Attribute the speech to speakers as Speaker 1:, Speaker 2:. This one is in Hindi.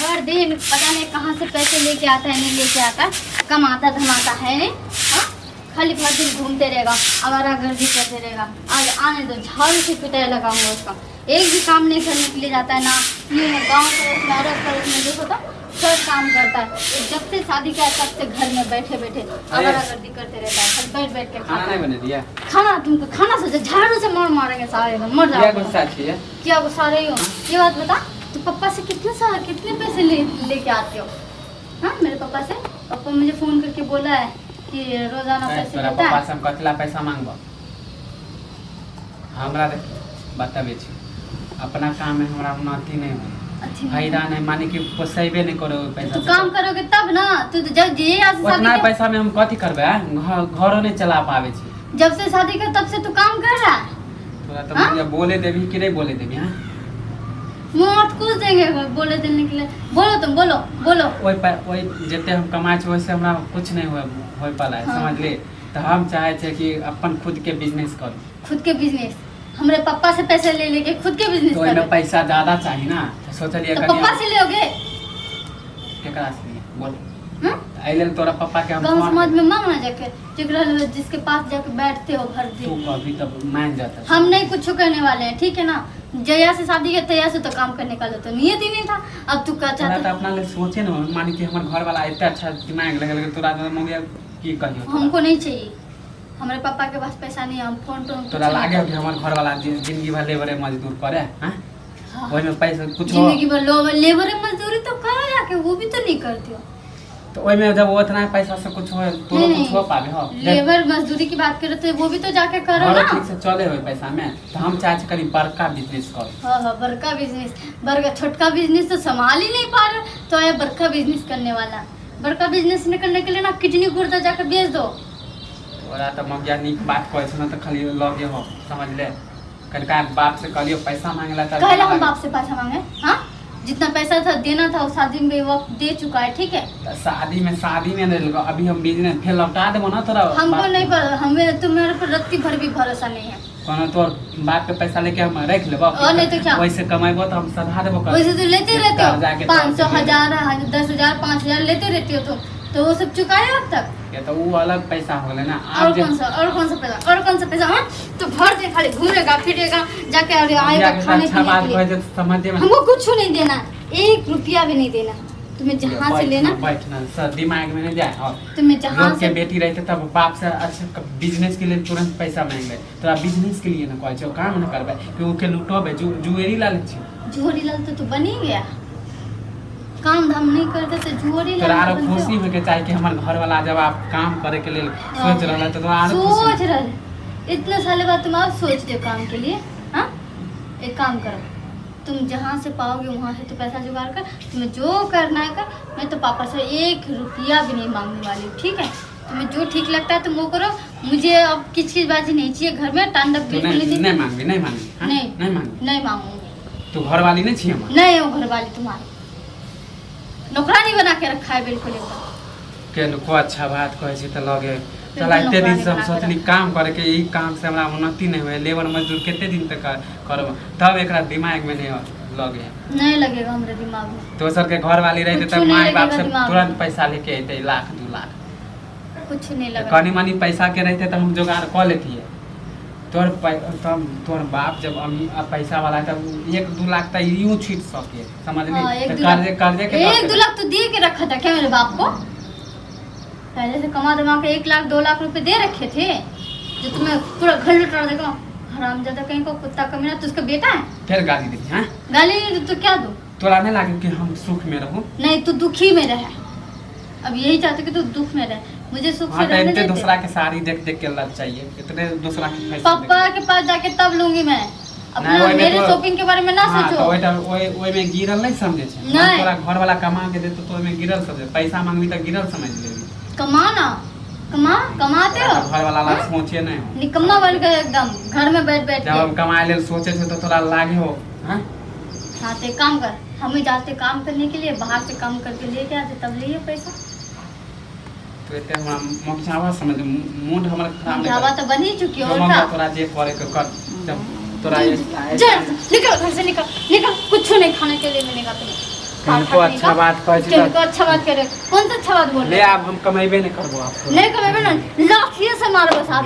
Speaker 1: हर दिन पता नहीं कहाँ से पैसे लेके आता है, नहीं लेके आता, कमाता धमाता है नहीं। हाँ, खाली भर दिन घूमते रहेगा, आवारा गर्दी करते रहेगा। आगे आने दो, झाड़ू से पिटाई लगाऊंगा उसका। एक भी काम नहीं करने के लिए जाता है ना। ये गाँव पड़ोस में, अड़ोस पड़ोस में देखो तो सब काम करता है। जब से शादी किया तब से घर में बैठे बैठे आवारा गर्दी करते रहता है। सब बैठ बैठ के
Speaker 2: खाना नहीं बने दिया।
Speaker 1: खाना तुमको खाना से झाड़ू से मारेंगे सारे, मर
Speaker 2: क्या
Speaker 1: जाओगे।
Speaker 2: गुस्सा है?
Speaker 1: क्या गुस्सा रही हो? ये बात बता, तो पापा से कितने पैसे लेके आते हो? हाँ, मेरे पापा से। पापा मुझे फोन करके बोला है कि रोजाना पैसे
Speaker 2: तोरा
Speaker 1: देता
Speaker 2: पापा
Speaker 1: है।
Speaker 2: से हम कतला पैसा मांगबो? हमरा देख बताबे छी, अपना काम में हमरा उन्नति नहीं हो,
Speaker 1: अच्छी
Speaker 2: फायदा नहीं, माने कि पोसेबे नहीं करो पैसा
Speaker 1: तो
Speaker 2: से।
Speaker 1: काम करोगे तब ना। तू तो जब ये आज से
Speaker 2: उतना
Speaker 1: शादी
Speaker 2: पैसा में हम कथी करबे? घरो नहीं चला पावे छी।
Speaker 1: जब से शादी कर तब से तू काम कर रहा है।
Speaker 2: तोरा तो
Speaker 1: हाँ?
Speaker 2: मुझे बोले देबी कि नहीं बोले देबी? हां,
Speaker 1: मौत कुछ देंगे बोले देने के लिए। बोलो तुम, बोलो बोलो।
Speaker 2: ओई जते हम कमाए छी वैसे हमरा कुछ नहीं होय पाला है।
Speaker 1: हाँ।
Speaker 2: समझ ले? तो हम चाहे छे कि अपन खुद के बिजनेस करूं।
Speaker 1: खुद के बिजनेस? हमरे पापा से पैसे ले लेके खुद के बिजनेस
Speaker 2: तो
Speaker 1: कर।
Speaker 2: इनमें पैसा ज्यादा चाहिए ना, तो सोचलिए
Speaker 1: तो
Speaker 2: कनी
Speaker 1: पापा से लोगे?
Speaker 2: केकरा से लिए? बोल।
Speaker 1: हाँ?
Speaker 2: आइले तोरा पापा के हम
Speaker 1: गाँव
Speaker 2: फोन
Speaker 1: समाज में मांगना जाके, जिसके पास जाके बैठते हो भर
Speaker 2: तू
Speaker 1: दिन।
Speaker 2: अभी तक मान जाता है।
Speaker 1: हम नहीं कुछ करने वाले हैं, ठीक है ना। जया से शादी के तैया से तो काम करने का तो नियत ही नहीं था। अब तू क्या
Speaker 2: तोरा
Speaker 1: चाहता
Speaker 2: तो
Speaker 1: है?
Speaker 2: अपना लिए सोचे ना, मान कि हमर घर वाला इतना अच्छा दिमाग लगल तोरा मौगे की कहियो?
Speaker 1: हमको नहीं चाहिए। हमारे पापा के पास पैसा नहीं है, हम फोन तो
Speaker 2: तोरा लागे कि हमर घर वाला जिंदगी भर लेबर मजदूर करे? हां,
Speaker 1: हाँ।
Speaker 2: ओइ में पैसा कुछ हो
Speaker 1: जिंदगी भर लेबर मजदूरी तो करो जाके, वो भी तो नहीं करते हो।
Speaker 2: तो ओइ में जब उतना पैसा से कुछ हो तो
Speaker 1: नहीं,
Speaker 2: कुछ हो पावे हो?
Speaker 1: लेबर मजदूरी की बात करो तो वो भी तो जाके करो
Speaker 2: घर
Speaker 1: ना।
Speaker 2: ठीक से चले हो पैसा में, तो हम चाहे छी करी बड़का बिजनेस कर।
Speaker 1: हाँ हाँ, बड़का बिजनेस। बड़का छोटका बिजनेस तो संभाल ही नहीं पा रहे, तो ये बड़का बिजनेस करने वाला। बड़का बिजनेस नहीं करने के लिए ना किडनी गुर्दा जाकर बेच दो।
Speaker 2: तोरा तो मौगिया नीक बात कहै छ ना, तो खाली लगे हो। समझ ले? कनका बाप से कहलियो पैसा मांगला त
Speaker 1: कहला हम बाप से पैसा मांगे? हाँ, जितना पैसा था देना था वो शादी में वो दे चुका है, ठीक है।
Speaker 2: शादी में नहीं लगा, अभी हम बिजनेस फिर लौटा देबो ना तोरा।
Speaker 1: हमको नहीं पता, हमें तुम्हारे पर रत्ती भर भी भरोसा नहीं है।
Speaker 2: कोनो तोर बाप के पैसा लेके हम रख लेबो,
Speaker 1: और नहीं तो क्या?
Speaker 2: वैसे कमाइबो तो हम सधा देबो।
Speaker 1: वैसे तो लेते रहते हो,
Speaker 2: जाके
Speaker 1: 500, 1000, 10,000, 5,000 लेते रहते हो तुम, तो वो सब चुकाए अब तक।
Speaker 2: ये तो वो अलग पैसा हो गले ना।
Speaker 1: और कौन सा पैसा? हाँ, तो भर दिन खाली घूमेगा फिरेगा जाके, अरे आएगा खाने
Speaker 2: अच्छा बात
Speaker 1: पीने
Speaker 2: कहे
Speaker 1: के लिए।
Speaker 2: तो समझ में
Speaker 1: हमको कुछ नहीं देना, 1 रुपया भी नहीं देना। तुम्हें जहाँ से लेना,
Speaker 2: बैठना सर दिमाग में नहीं जाए। और
Speaker 1: तुम्हें जहाँ
Speaker 2: लोग के
Speaker 1: से
Speaker 2: बेटी रहते तब बाप से अच्छा बिजनेस के लिए तुरंत पैसा मांग ले। तोरा बिजनेस के लिए ना कहै छौ, काम न करबे कि ओके लुटोबे, जुएरी लाल छी।
Speaker 1: जुआरी लाल तो बन ही गया। काम धाम नहीं करते तो जुआरी लाल
Speaker 2: तोरा आरो
Speaker 1: बनते हो।
Speaker 2: खुशी होके चाहे कि हमर घर वाला जब आप काम करे के लिए सोच रहला तो तोरा आरो खुशी।
Speaker 1: सोच रहे इतने साल बाद तुम आप सोच दो काम के लिए। हाँ, एक काम करो, तुम जहाँ से पाओगे वहाँ से तो पैसा जुगाड़ कर, तुम्हें जो करना है कर। मैं तो पापा से 1 रुपया भी नहीं मांगने वाली, ठीक है। तुम्हें जो ठीक लगता है तुम वो करो। मुझे अब किस बाजी नहीं चाहिए घर में, तांडव
Speaker 2: तू
Speaker 1: बिल्कुल
Speaker 2: नहीं
Speaker 1: नहीं
Speaker 2: मांगी हाँ?
Speaker 1: नहीं।
Speaker 2: नहीं मांगी।
Speaker 1: नहीं मांगूंगी।
Speaker 2: तू घर वाली नहीं छी हमर?
Speaker 1: नहीं हो घर वाली तुम्हारी, नौकरानी बना के रखा है बिल्कुल एकदम।
Speaker 2: के को अच्छा बात कहै छी त लगे
Speaker 1: फिर
Speaker 2: चला
Speaker 1: तो
Speaker 2: एते दिन
Speaker 1: नौकरानी
Speaker 2: से हम
Speaker 1: बना के
Speaker 2: सोचली काम करे के, ई काम से हमरा उन्नति नहीं हुए। लेबर मजदूर कितने दिन तक करब, तब एकरा दिमाग में नहीं लगे।
Speaker 1: नहीं लगेगा हमारे दिमाग में।
Speaker 2: दोसर के घर वाली रहते
Speaker 1: कुछ
Speaker 2: तब
Speaker 1: नहीं
Speaker 2: माई बाप
Speaker 1: लगेगा
Speaker 2: से
Speaker 1: दिमाग
Speaker 2: तुरंत
Speaker 1: में।
Speaker 2: पैसा लेके अइते 1 लाख 2 लाख।
Speaker 1: कुछ नहीं लगा।
Speaker 2: कनी मनी पैसा के रहते तो हम जुगाड़ कर लेती। तोर बाप जब पैसा वाला है तब 1-2 लाख तक यूं छीट सके। समझ
Speaker 1: हाँ,
Speaker 2: ली?
Speaker 1: 1-2
Speaker 2: कर्जे के
Speaker 1: 1-2 लाख तो दे के रखा था क्या मेरे बाप को? पहले से कमा दमा के 1 लाख 2 लाख रुपए दे रखे थे, जो तुम्हें पूरा घर लुटा देगा। हरामजादा कहीं को, कुत्ता कमीना, तो उसका बेटा है।
Speaker 2: फिर गाली देती हैं?
Speaker 1: गाली नहीं दे तो क्या दो?
Speaker 2: तोरा नहीं लागे कि हम सुख में रहूं?
Speaker 1: नहीं, तू दुखी में रहे। अब यही चाहते कि तू दुख में रहे, मुझे सुख से
Speaker 2: हाँ,
Speaker 1: रहने
Speaker 2: इतने
Speaker 1: दे।
Speaker 2: दूसरा के साड़ी देख देख के लग चाहिए, इतने दूसरा के फैशन
Speaker 1: पापा के पास जाके तब लूंगी मैं। अपना
Speaker 2: नहीं, ओइ में
Speaker 1: मेरे
Speaker 2: तो-
Speaker 1: शॉपिंग के बारे में ना
Speaker 2: हाँ,
Speaker 1: सोचो।
Speaker 2: तो ओइ में गिरल नहीं समझे छे।
Speaker 1: नहीं।
Speaker 2: तोरा घर वाला कमा के देतो तो ओइ में गिरल समझे। पैसा मांगबी त गिरल समझ लेबी।
Speaker 1: कमाना कमाते हो,
Speaker 2: घर वाला ला
Speaker 1: हाँ?
Speaker 2: सोचे नहीं हो।
Speaker 1: निकम्मा बन गए एकदम, घर में बैठ बैठ
Speaker 2: जब
Speaker 1: के।
Speaker 2: हम कमाए ले सोचे छे तो तोरा लागे हो। हां,
Speaker 1: हाँ, तो एक काम कर, हमें जाते काम करने के लिए, बाहर से काम करके लेके आते, तब लिए पैसा।
Speaker 2: तो एते हमरा मोक्षावा समझ मूड हमर खराब नहीं
Speaker 1: हवा
Speaker 2: कर।
Speaker 1: तो बन ही चुकी है,
Speaker 2: तो
Speaker 1: और
Speaker 2: मम्मी
Speaker 1: क्या?
Speaker 2: तोरा जे करे के कर। जब तोरा ये
Speaker 1: चल निकल घर से, निकल निकल, कुछ नहीं खाने के लिए मिलेगा तुम्हें।
Speaker 2: किनको अच्छा बात कहे छी
Speaker 1: किनको अच्छा बात करे, कौन सा अच्छा बात बोल
Speaker 2: ले आब हम कमेबे नहीं करबो आपको
Speaker 1: नहीं कमेबे ना, लाठिए से मारबो साथ।